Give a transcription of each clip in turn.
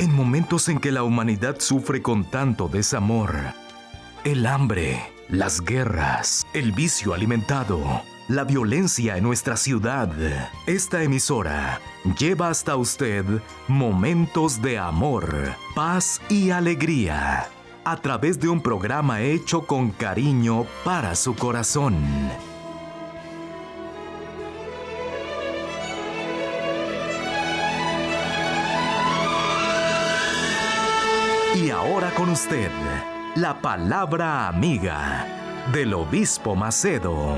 En momentos en que la humanidad sufre con tanto desamor, el hambre, las guerras, el vicio alimentado, la violencia en nuestra ciudad, esta emisora lleva hasta usted momentos de amor, paz y alegría, a través de un programa hecho con cariño para su corazón. Y ahora con usted, la palabra amiga del Obispo Macedo.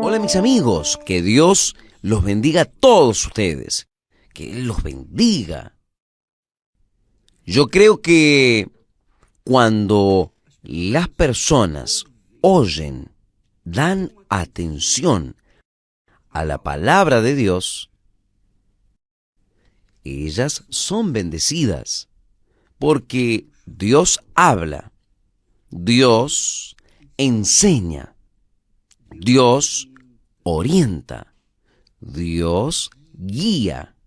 Hola mis amigos, que Dios los bendiga a todos ustedes, que Él los bendiga. Yo creo que cuando las personas oyen, dan atención a la palabra de Dios, ellas son bendecidas, porque Dios habla, Dios enseña, Dios orienta, Dios guía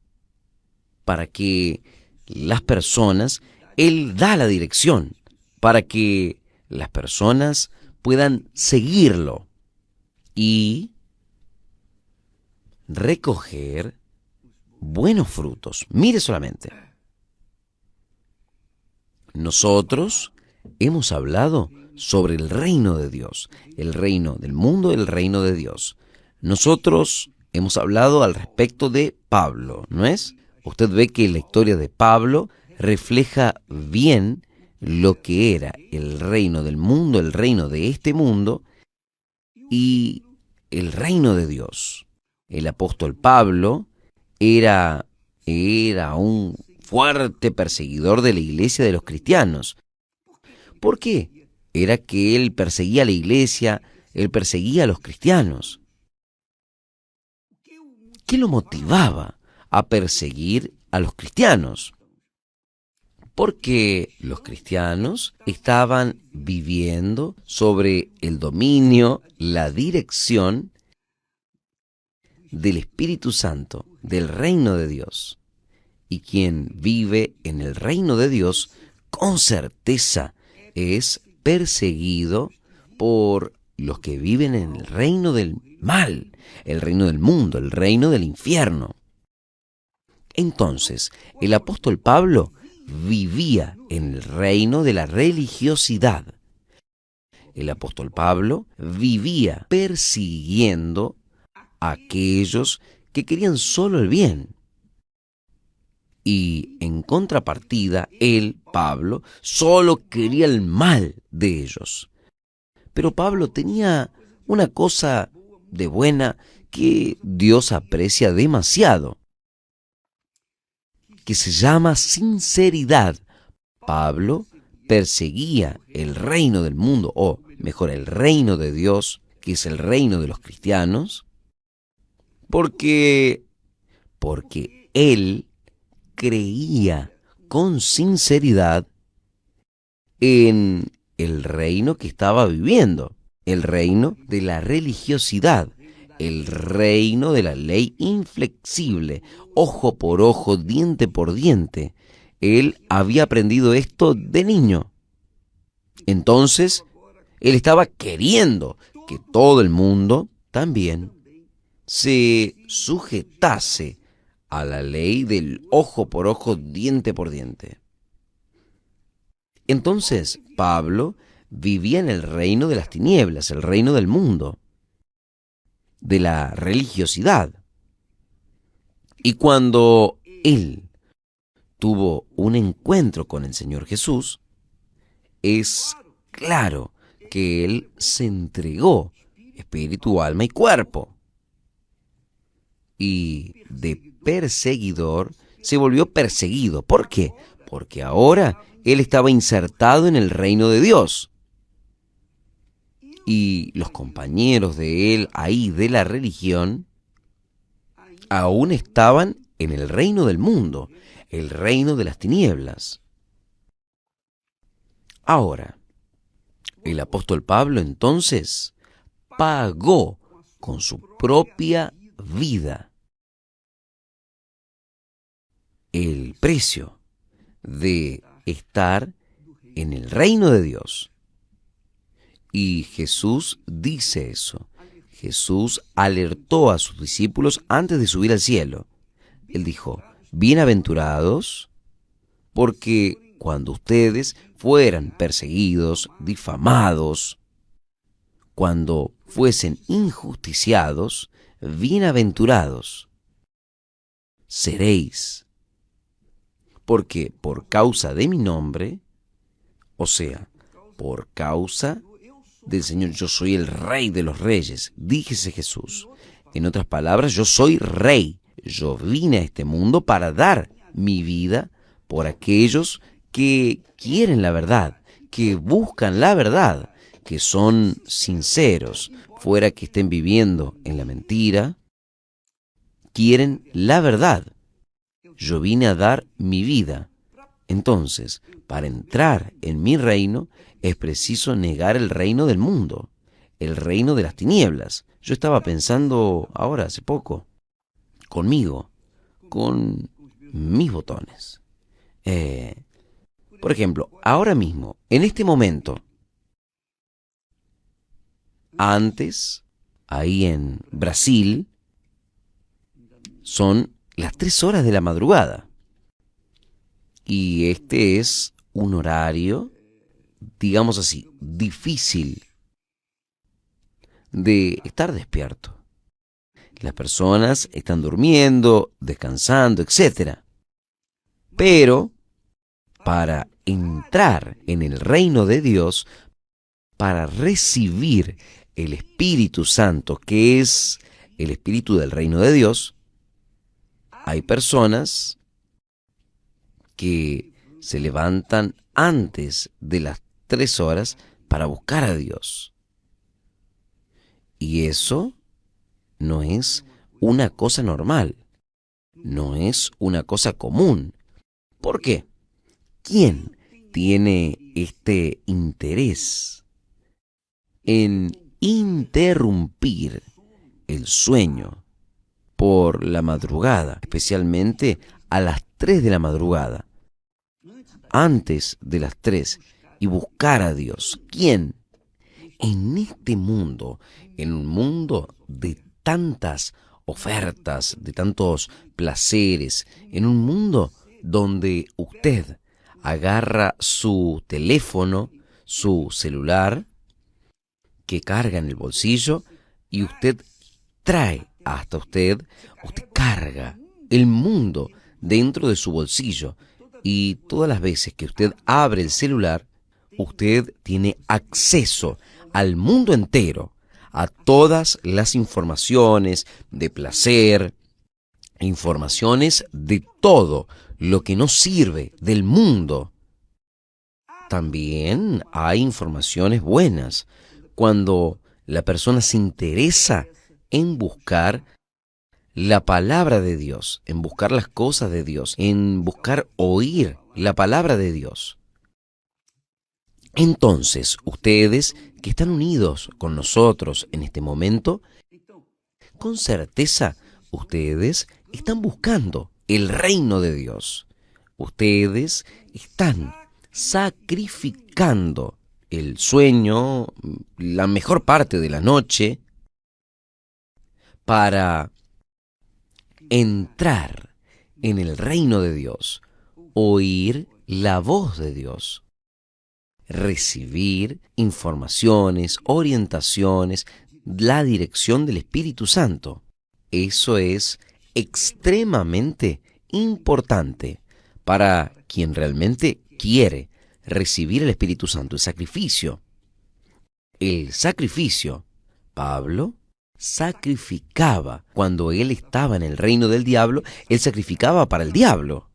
para que las personas, Él da la dirección para que las personas puedan seguirlo y recoger buenos frutos. Mire solamente, nosotros hemos hablado sobre el reino de Dios, el reino del mundo, el reino de Dios. Nosotros hemos hablado al respecto de Pablo, ¿no es? Usted ve que la historia de Pablo refleja bien lo que era el reino del mundo, el reino de este mundo y el reino de Dios. El apóstol Pablo era un fuerte perseguidor de la iglesia de los cristianos. ¿Por qué? Era que él perseguía a la iglesia, él perseguía a los cristianos. ¿Qué lo motivaba a perseguir a los cristianos? Porque los cristianos estaban viviendo sobre el dominio, la dirección del Espíritu Santo, del reino de Dios. Y quien vive en el reino de Dios, con certeza, es perseguido por los que viven en el reino del mal, el reino del mundo, el reino del infierno. Entonces, el apóstol Pablo vivía en el reino de la religiosidad. El apóstol Pablo vivía persiguiendo a aquellos que querían solo el bien. Y en contrapartida, él, Pablo, solo quería el mal de ellos. Pero Pablo tenía una cosa de buena que Dios aprecia demasiado, que se llama sinceridad. Pablo perseguía el reino del mundo, o mejor, el reino de Dios, que es el reino de los cristianos, porque él creía con sinceridad en el reino que estaba viviendo, el reino de la religiosidad, el reino de la ley inflexible, ojo por ojo, diente por diente. Él había aprendido esto de niño. Entonces, él estaba queriendo que todo el mundo también se sujetase a la ley del ojo por ojo, diente por diente. Entonces, Pablo vivía en el reino de las tinieblas, el reino del mundo, de la religiosidad. Y cuando él tuvo un encuentro con el Señor Jesús, es claro que él se entregó espíritu, alma y cuerpo. Y de perseguidor se volvió perseguido. ¿Por qué? Porque ahora él estaba insertado en el reino de Dios. Y los compañeros de él ahí de la religión aún estaban en el reino del mundo, el reino de las tinieblas. Ahora, el apóstol Pablo entonces pagó con su propia vida. El precio de estar en el reino de Dios. Y Jesús dice eso. Jesús alertó a sus discípulos antes de subir al cielo. Él dijo, bienaventurados, porque cuando ustedes fueran perseguidos, difamados, cuando fuesen injusticiados, bienaventurados seréis, porque por causa de mi nombre, o sea, por causa del Señor, yo soy el Rey de los Reyes, díjese Jesús. En otras palabras, yo soy Rey. Yo vine a este mundo para dar mi vida por aquellos que quieren la verdad, que buscan la verdad, que son sinceros, fuera que estén viviendo en la mentira, quieren la verdad. Yo vine a dar mi vida. Entonces, para entrar en mi reino, es preciso negar el reino del mundo, el reino de las tinieblas. Yo estaba pensando ahora, hace poco, conmigo, con mis botones. Por ejemplo, ahora mismo, en este momento, antes, ahí en Brasil, son las 3 horas de la madrugada. Y este es un horario, digamos así, difícil de estar despierto. Las personas están durmiendo, descansando, etc. Pero para entrar en el reino de Dios, para recibir el Espíritu Santo, que es el Espíritu del reino de Dios, hay personas que se levantan antes de las 3 horas para buscar a Dios. Y eso no es una cosa normal, no es una cosa común. ¿Por qué? ¿Quién tiene este interés en interrumpir el sueño por la madrugada, especialmente a las 3 de la madrugada, antes de las 3, y buscar a Dios? ¿Quién? En este mundo, en un mundo de tantas ofertas, de tantos placeres, en un mundo donde usted agarra su teléfono, su celular, que carga en el bolsillo, y usted trae hasta usted carga el mundo dentro de su bolsillo, y todas las veces que usted abre el celular, usted tiene acceso al mundo entero, a todas las informaciones de placer, informaciones de todo lo que no sirve del mundo. También hay informaciones buenas cuando la persona se interesa en buscar la palabra de Dios, en buscar las cosas de Dios, en buscar oír la palabra de Dios. Entonces, ustedes que están unidos con nosotros en este momento, con certeza, ustedes están buscando el reino de Dios. Ustedes están sacrificando el sueño, la mejor parte de la noche, para entrar en el reino de Dios, oír la voz de Dios, recibir informaciones, orientaciones, la dirección del Espíritu Santo. Eso es extremadamente importante para quien realmente quiere recibir el Espíritu Santo, el sacrificio. El sacrificio, Pablo sacrificaba cuando él estaba en el reino del diablo, él sacrificaba para el diablo.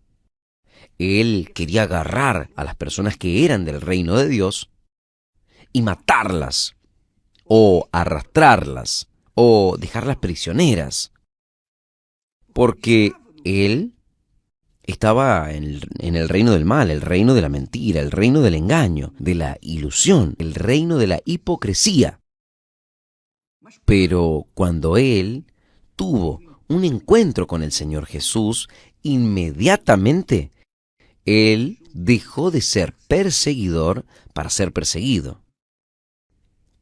Él quería agarrar a las personas que eran del reino de Dios y matarlas, o arrastrarlas, o dejarlas prisioneras, porque él estaba en el reino del mal, el reino de la mentira, el reino del engaño, de la ilusión, el reino de la hipocresía. Pero cuando él tuvo un encuentro con el Señor Jesús, inmediatamente él dejó de ser perseguidor para ser perseguido.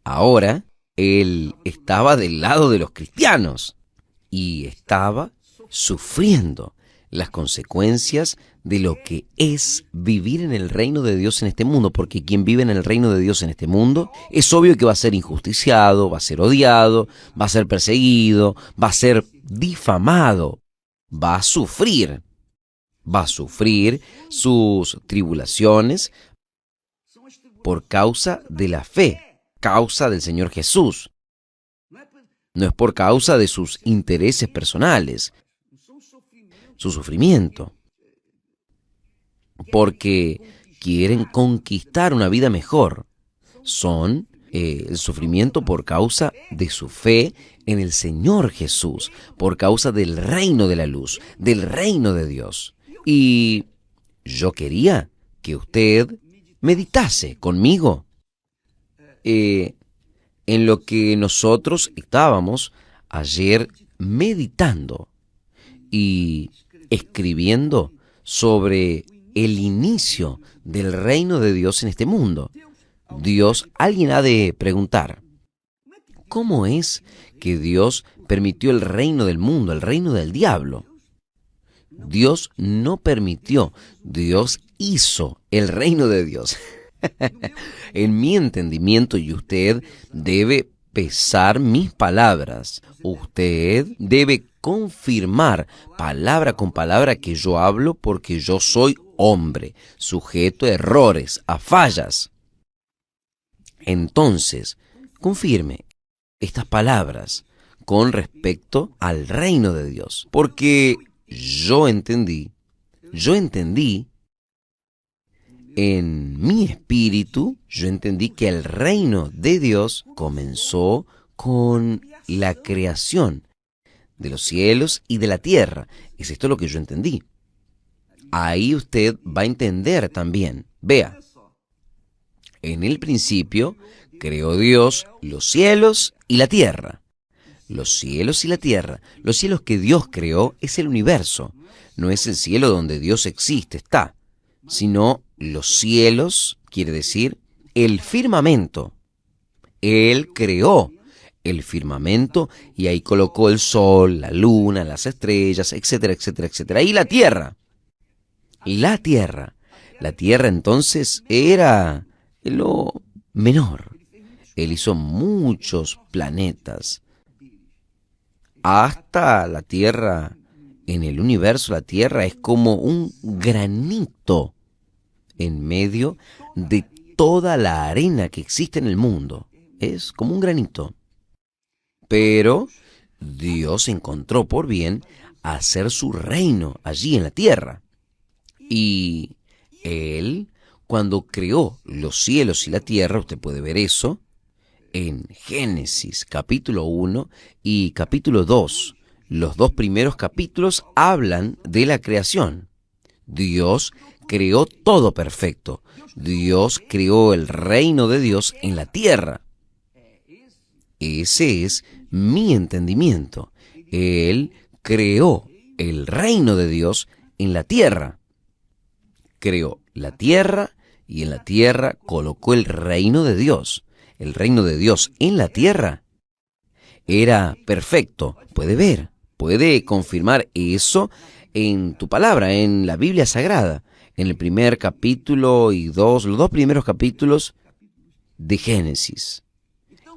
Ahora, él estaba del lado de los cristianos y estaba sufriendo las consecuencias de lo que es vivir en el reino de Dios en este mundo, porque quien vive en el reino de Dios en este mundo es obvio que va a ser injusticiado, va a ser odiado, va a ser perseguido, va a ser difamado, va a sufrir sus tribulaciones por causa de la fe, causa del Señor Jesús. No es por causa de sus intereses personales, su sufrimiento, porque quieren conquistar una vida mejor. Son el sufrimiento por causa de su fe en el Señor Jesús, por causa del reino de la luz, del reino de Dios. Y yo quería que usted meditase conmigo en lo que nosotros estábamos ayer meditando y escribiendo sobre el inicio del reino de Dios en este mundo. Alguien ha de preguntar, ¿cómo es que Dios permitió el reino del mundo, el reino del diablo? Dios no permitió, Dios hizo el reino de Dios. En mi entendimiento, y usted debe pesar mis palabras, usted debe confirmar palabra con palabra que yo hablo, porque yo soy hombre, sujeto a errores, a fallas. Entonces, confirme estas palabras con respecto al reino de Dios, porque yo entendí en mi espíritu, yo entendí que el reino de Dios comenzó con la creación de los cielos y de la tierra. Es esto lo que yo entendí. Ahí usted va a entender también. Vea, en el principio creó Dios los cielos y la tierra. Los cielos y la tierra. Los cielos que Dios creó es el universo. No es el cielo donde Dios existe, está, sino los cielos, quiere decir el firmamento. Él creó el firmamento y ahí colocó el sol, la luna, las estrellas, etcétera, etcétera, etcétera. Y la tierra. La tierra entonces era lo menor. Él hizo muchos planetas. Hasta la tierra, en el universo, la tierra es como un granito en medio de toda la arena que existe en el mundo. Es como un granito. Pero Dios encontró por bien hacer su reino allí en la tierra. Y Él, cuando creó los cielos y la tierra, usted puede ver eso en Génesis capítulo 1 y capítulo 2. Los dos primeros capítulos hablan de la creación. Dios creó todo perfecto. Dios creó el reino de Dios en la tierra. Ese es mi entendimiento. Él creó el reino de Dios en la tierra. Creó la tierra y en la tierra colocó el reino de Dios. El reino de Dios en la tierra era perfecto. Puede ver, puede confirmar eso en tu palabra, en la Biblia Sagrada, en el primer capítulo y los dos primeros capítulos de Génesis.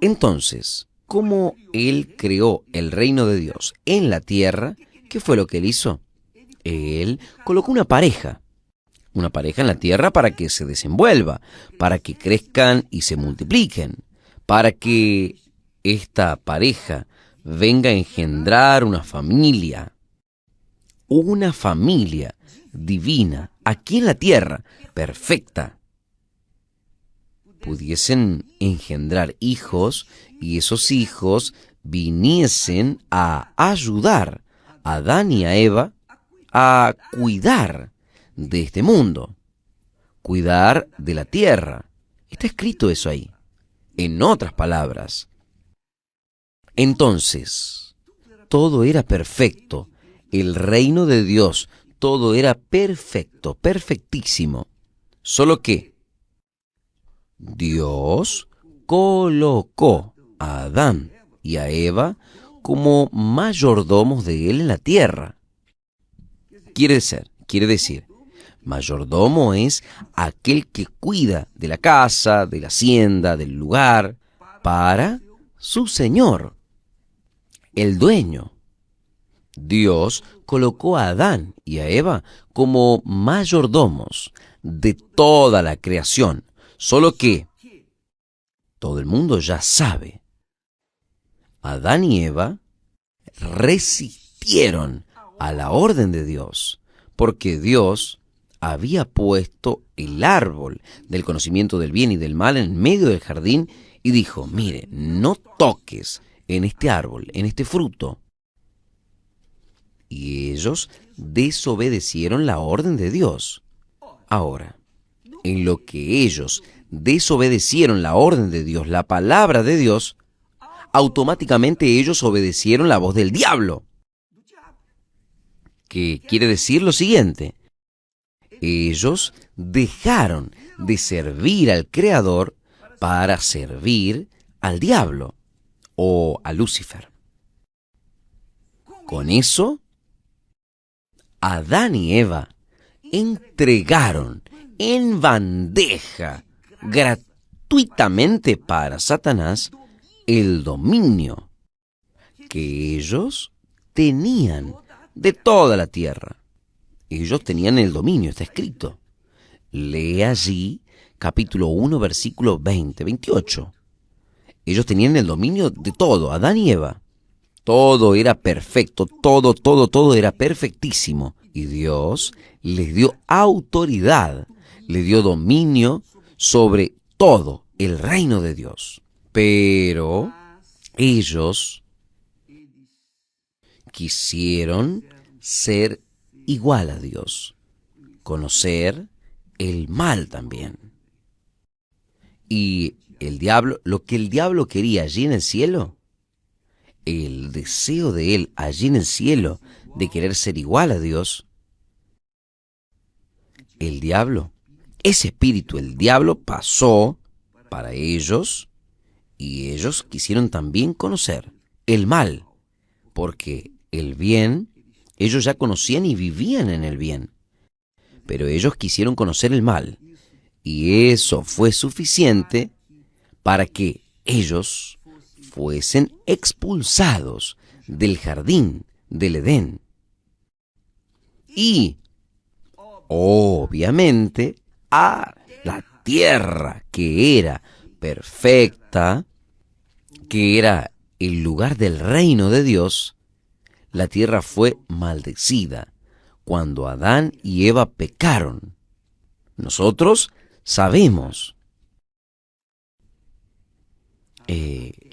Entonces, ¿cómo Él creó el reino de Dios en la tierra? ¿Qué fue lo que Él hizo? Él colocó una pareja en la tierra para que se desenvuelva, para que crezcan y se multipliquen, para que esta pareja venga a engendrar una familia divina, aquí en la tierra, perfecta. Pudiesen engendrar hijos y esos hijos viniesen a ayudar a Adán y a Eva a cuidar de este mundo, cuidar de la tierra. Está escrito eso ahí. En otras palabras, Entonces, todo era perfecto. El reino de Dios, todo era perfecto, perfectísimo. Solo que Dios colocó a Adán y a Eva como mayordomos de él en la tierra. Quiere decir, mayordomo es aquel que cuida de la casa, de la hacienda, del lugar, para su señor, el dueño. Dios colocó a Adán y a Eva como mayordomos de toda la creación, solo que todo el mundo ya sabe, Adán y Eva resistieron a la orden de Dios, porque Dios había puesto el árbol del conocimiento del bien y del mal en medio del jardín y dijo, mire, no toques en este árbol, en este fruto. Y ellos desobedecieron la orden de Dios. Ahora, en lo que ellos desobedecieron la orden de Dios, la palabra de Dios, automáticamente ellos obedecieron la voz del diablo. Que quiere decir lo siguiente: ellos dejaron de servir al Creador para servir al diablo o a Lucifer. Con eso, Adán y Eva entregaron en bandeja gratuitamente para Satanás el dominio que ellos tenían de toda la tierra. Ellos tenían el dominio, está escrito. Lee allí capítulo 1, versículo 20, 28. Ellos tenían el dominio de todo, Adán y Eva. Todo era perfecto, todo era perfectísimo. Y Dios les dio autoridad, les dio dominio sobre todo el reino de Dios. Pero ellos quisieron ser igual a Dios, conocer el mal también. Y el diablo, lo que el diablo quería allí en el cielo, el deseo de él allí en el cielo de querer ser igual a Dios, el diablo, ese espíritu, el diablo pasó para ellos y ellos quisieron también conocer el mal, porque el bien, ellos ya conocían y vivían en el bien, pero ellos quisieron conocer el mal y eso fue suficiente para que ellos fuesen expulsados del jardín del Edén. Y, obviamente, a la tierra que era perfecta, que era el lugar del reino de Dios, la tierra fue maldecida cuando Adán y Eva pecaron. Nosotros sabemos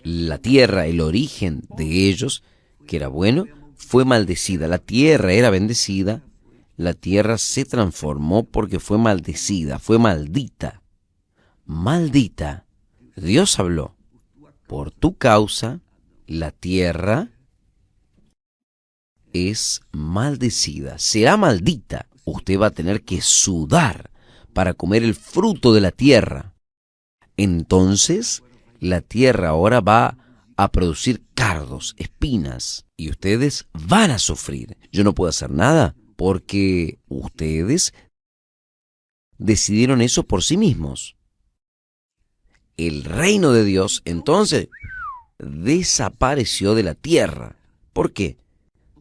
la tierra, el origen de ellos, que era bueno, fue maldecida. La tierra era bendecida, la tierra se transformó porque fue maldecida, fue maldita. Maldita. Dios habló: por tu causa, la tierra es maldecida, será maldita. Usted va a tener que sudar para comer el fruto de la tierra. Entonces, la tierra ahora va a producir cardos, espinas, y ustedes van a sufrir. Yo no puedo hacer nada porque ustedes decidieron eso por sí mismos. El reino de Dios, entonces, desapareció de la tierra. ¿Por qué?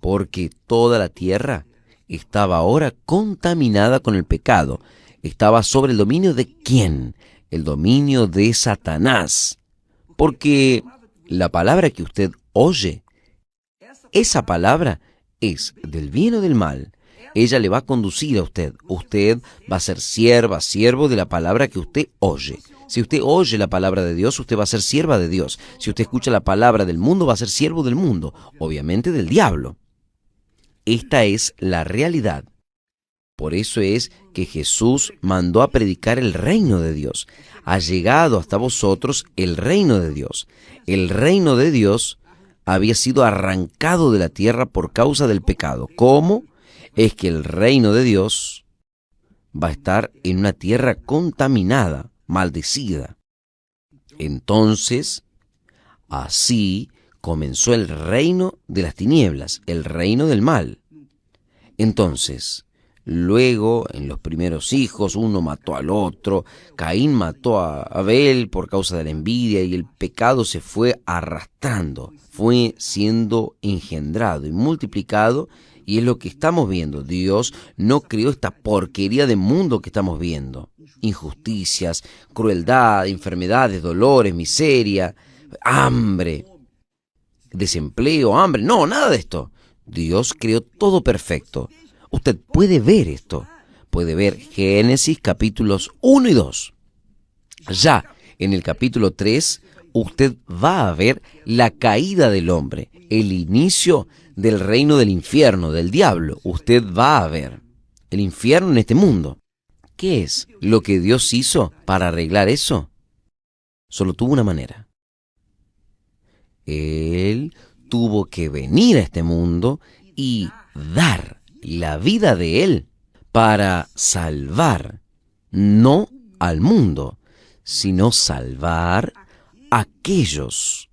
Porque toda la tierra estaba ahora contaminada con el pecado. Estaba sobre el dominio de ¿quién? El dominio de Satanás. Porque la palabra que usted oye, esa palabra es del bien o del mal. Ella le va a conducir a usted. Usted va a ser sierva, siervo de la palabra que usted oye. Si usted oye la palabra de Dios, usted va a ser sierva de Dios. Si usted escucha la palabra del mundo, va a ser siervo del mundo, obviamente del diablo. Esta es la realidad. Por eso es que Jesús mandó a predicar el reino de Dios. Ha llegado hasta vosotros el reino de Dios. El reino de Dios había sido arrancado de la tierra por causa del pecado. ¿Cómo? Es que el reino de Dios va a estar en una tierra contaminada, maldecida. Entonces, así comenzó el reino de las tinieblas, el reino del mal. Entonces, luego, en los primeros hijos, uno mató al otro. Caín mató a Abel por causa de la envidia y el pecado se fue arrastrando, fue siendo engendrado y multiplicado, y es lo que estamos viendo. Dios no creó esta porquería de mundo que estamos viendo. Injusticias, crueldad, enfermedades, dolores, miseria, hambre, desempleo, hambre. No, nada de esto. Dios creó todo perfecto. Usted puede ver esto. Puede ver Génesis capítulos 1 y 2. Ya en el capítulo 3, usted va a ver la caída del hombre, el inicio del reino del infierno, del diablo. Usted va a ver el infierno en este mundo. ¿Qué es lo que Dios hizo para arreglar eso? Solo tuvo una manera. Él tuvo que venir a este mundo y dar la vida de Él para salvar, no al mundo, sino salvar a aquellos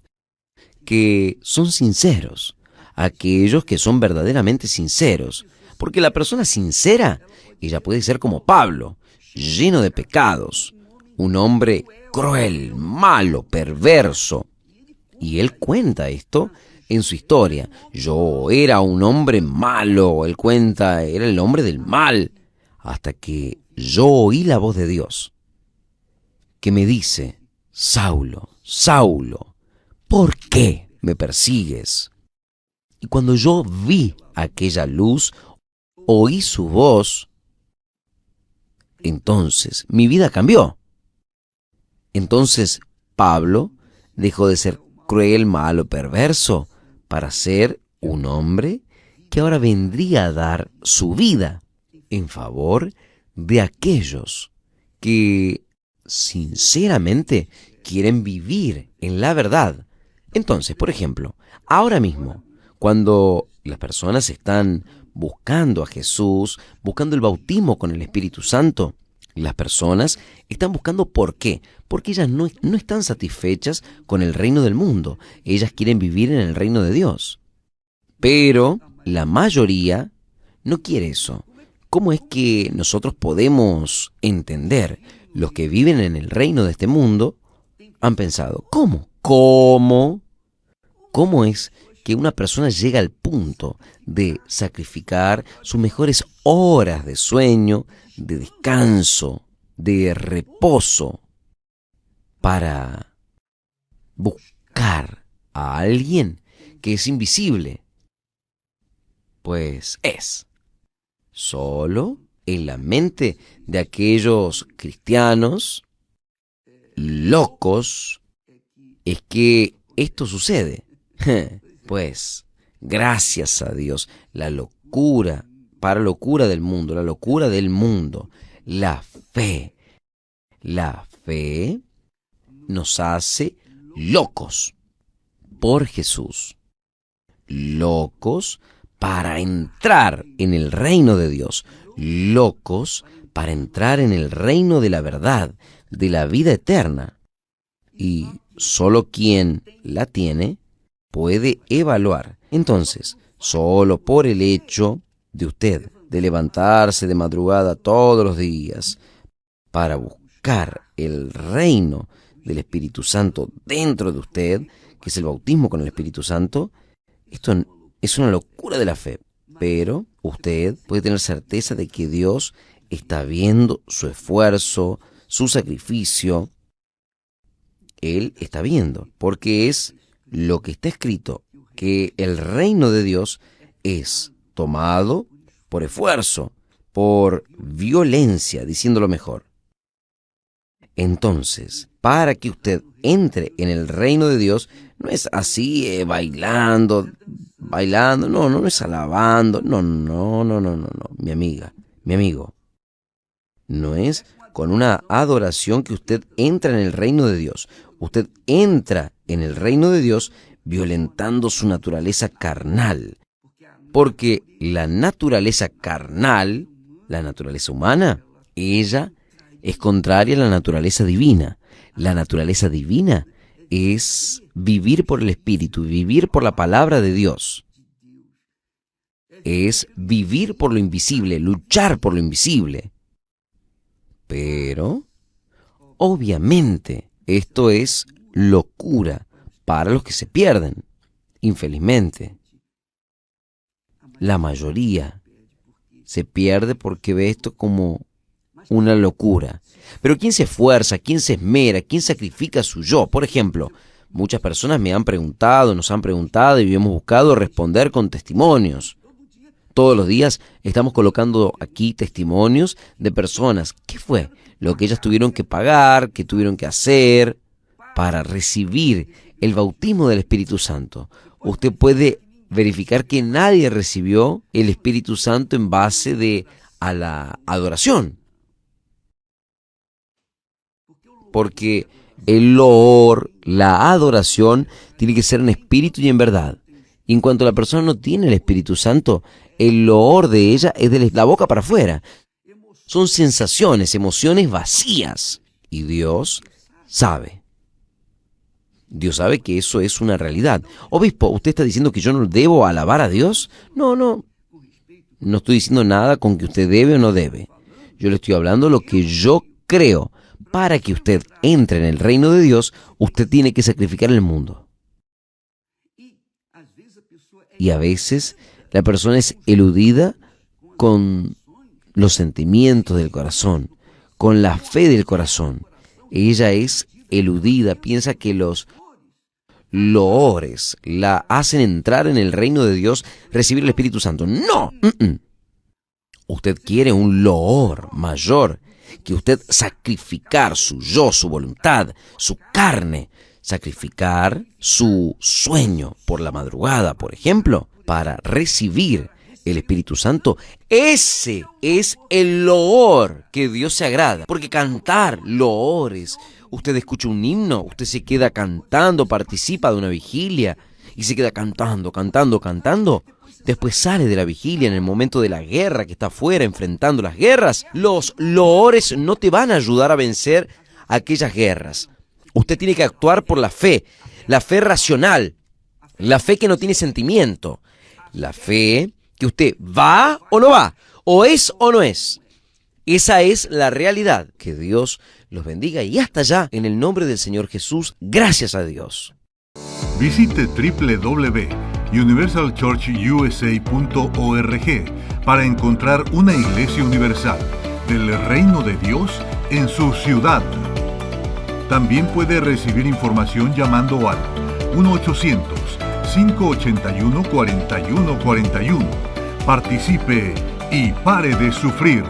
que son sinceros, aquellos que son verdaderamente sinceros. Porque la persona sincera, ella puede ser como Pablo, lleno de pecados, un hombre cruel, malo, perverso. Y él cuenta esto en su historia. Yo era un hombre malo, él cuenta, era el hombre del mal, hasta que yo oí la voz de Dios, que me dice: Saulo, Saulo, ¿por qué me persigues? Y cuando yo vi aquella luz, oí su voz, entonces mi vida cambió. Entonces Pablo dejó de ser cruel, malo, perverso, para ser un hombre que ahora vendría a dar su vida en favor de aquellos que sinceramente quieren vivir en la verdad. Entonces, por ejemplo, ahora mismo, cuando las personas están buscando a Jesús, buscando el bautismo con el Espíritu Santo, las personas están buscando ¿por qué? Porque ellas no están satisfechas con el reino del mundo. Ellas quieren vivir en el reino de Dios. Pero la mayoría no quiere eso. ¿Cómo es que nosotros podemos entender? Los que viven en el reino de este mundo han pensado: ¿cómo? ¿Cómo es que una persona llega al punto de sacrificar sus mejores horas de sueño, de descanso, de reposo, para buscar a alguien que es invisible? Pues es solo en la mente de aquellos cristianos locos es que esto sucede. Pues, gracias a Dios, la locura del mundo, la fe nos hace locos por Jesús, locos para entrar en el reino de Dios, locos para entrar en el reino de la verdad, de la vida eterna. Y solo quien la tiene puede evaluar. Entonces, solo por el hecho de usted de levantarse de madrugada todos los días para buscar el reino del Espíritu Santo dentro de usted, que es el bautismo con el Espíritu Santo, esto es una locura de la fe. Pero usted puede tener certeza de que Dios está viendo su esfuerzo, su sacrificio. Él está viendo, porque es lo que está escrito, que el reino de Dios es tomado por esfuerzo, por violencia, diciéndolo mejor. Entonces, para que usted entre en el reino de Dios, no es así bailando, no es alabando, no, mi amiga, mi amigo. No es con una adoración que usted entra en el reino de Dios. Usted entra en el reino de Dios violentando su naturaleza carnal. Porque la naturaleza carnal, la naturaleza humana, ella es contraria a la naturaleza divina. La naturaleza divina es vivir por el Espíritu, vivir por la palabra de Dios. Es vivir por lo invisible, luchar por lo invisible. Pero, obviamente, esto es locura para los que se pierden, infelizmente. La mayoría se pierde porque ve esto como una locura. Pero ¿quién se esfuerza? ¿Quién se esmera? ¿Quién sacrifica su yo? Por ejemplo, muchas personas me han preguntado, nos han preguntado y hemos buscado responder con testimonios. Todos los días estamos colocando aquí testimonios de personas. ¿Qué fue lo que ellas tuvieron que pagar, que tuvieron que hacer para recibir el bautismo del Espíritu Santo? Usted puede verificar que nadie recibió el Espíritu Santo en base a la adoración. Porque el loor, la adoración, tiene que ser en espíritu y en verdad. Y en cuanto la persona no tiene el Espíritu Santo, el loor de ella es de la boca para afuera. Son sensaciones, emociones vacías. Y Dios sabe. Dios sabe que eso es una realidad. Obispo, ¿usted está diciendo que yo no debo alabar a Dios? No. No estoy diciendo nada con que usted debe o no debe. Yo le estoy hablando lo que yo creo. Para que usted entre en el reino de Dios, usted tiene que sacrificar el mundo. Y a veces la persona es eludida con los sentimientos del corazón, con la fe del corazón. Ella es eludida, piensa que los loores la hacen entrar en el reino de Dios, recibir el Espíritu Santo. ¡No! Usted quiere un loor mayor, que usted sacrificar su yo, su voluntad, su carne, sacrificar su sueño por la madrugada, por ejemplo, para recibir el Espíritu Santo. Ese es el loor que Dios se agrada, porque cantar loores, usted escucha un himno, usted se queda cantando, participa de una vigilia y se queda cantando. Después sale de la vigilia en el momento de la guerra, que está afuera enfrentando las guerras. Los loores no te van a ayudar a vencer aquellas guerras. Usted tiene que actuar por la fe racional, la fe que no tiene sentimiento, la fe que usted va o no va, o es o no es. Esa es la realidad. Que Dios los bendiga y hasta allá, en el nombre del Señor Jesús, gracias a Dios. Visite www.universalchurchusa.org para encontrar una iglesia universal del reino de Dios en su ciudad. También puede recibir información llamando al 1-800-581-4141. Participe y pare de sufrir.